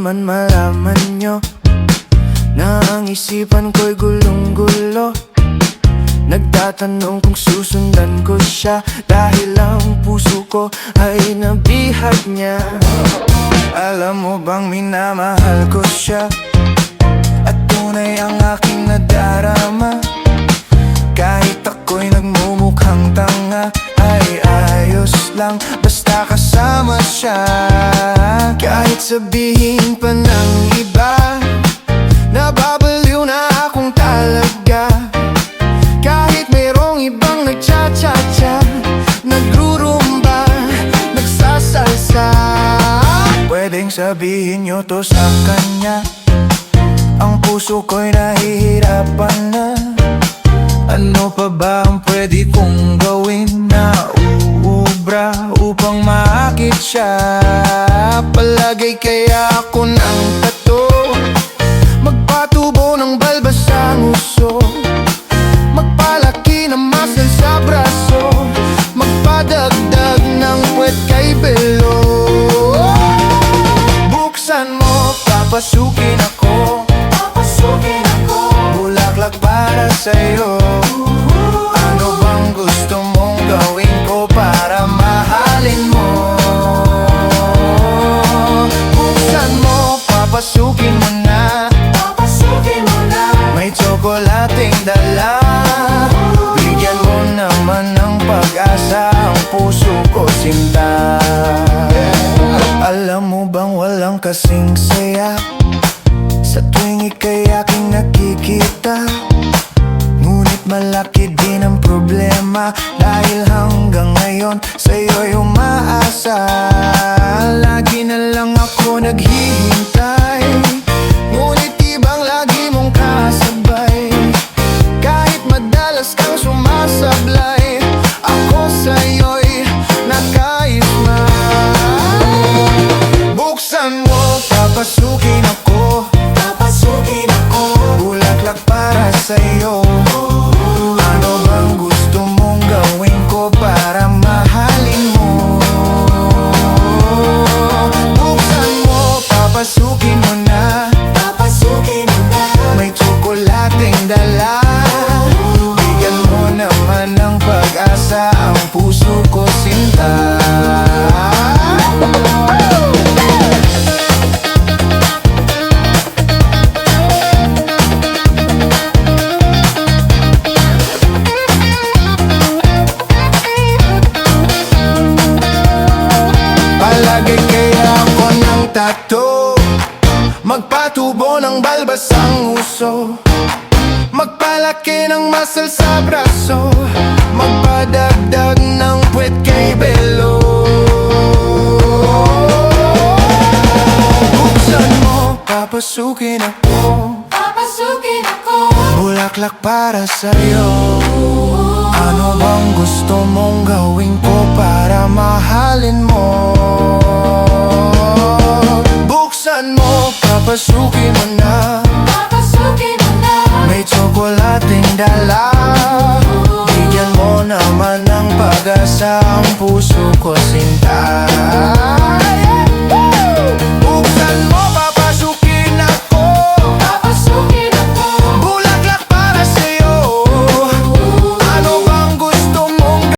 naman malaman nyo na ang isipan ko'y gulong-gulo. Nagtatanong kung susundan ko siya dahil ang puso ko ay nabihag niya. Alam mo bang minamahal ko siya at tunay ang aking nadarama. Kahit ako'y nagmumukhang tanga, ay ayos lang basta kasama siya. Kahit sabihin pa ng iba, nababaliw na akong talaga. Kahit mayroong ibang nagcha-cha-cha, nagrurumba, nagsasalsa. Pwedeng sabihin nyo to sa kanya, ang puso ko'y nahihirapan na. Ano pa ba ang pwede kong gawin na uubra upang maakit siya? Palagay kaya ako ng tato, magpatubo ng balbas ang uso, magpalaki ng muscle sa braso, magpadagdag ng puwet kay belo. Buksan mo, papasukin ako, papasukin ako, bulaklak para sa'yo. Ano bang gusto mong gawin ko para mahalin mo? Buksan mo, papasukin mo na, papasukin mo na, may tsokolating dala. Bigyan mo naman ng pag-asa ang puso ko, sinta. Alam mo bang walang kasing saya sa tuwing ika'y aking nakikita? Ngunit malaki din ang problema dahil hanggang ngayon sa'yo'y umaasa. Lagi na lang ako naghihintay, ngunit ibang lagi mong kasabay. Kahit madalas kang sumasablay, ako sa'yo'y nakaisma. Buksan mo, papasukin ako, papasukin ako, bulaklak para sa'yo. Ano bang gusto mong gawin ko para mahalin mo? Buksan mo, papasukin mo na, papasukin mo na, may tsokolating dala. Bigyan mo naman ng pag-asa ang puso ko, sinta. Palagay kaya ako ng tato, magpatubo ng balbas ang uso, magpalaki ng muscle sa braso, magpadagdag ng puwet kay belo. Buksan mo, papasukin ako, papasukin ako, bulaklak para sa'yo. Ano bang gusto mong gawin ko para mahalin mo?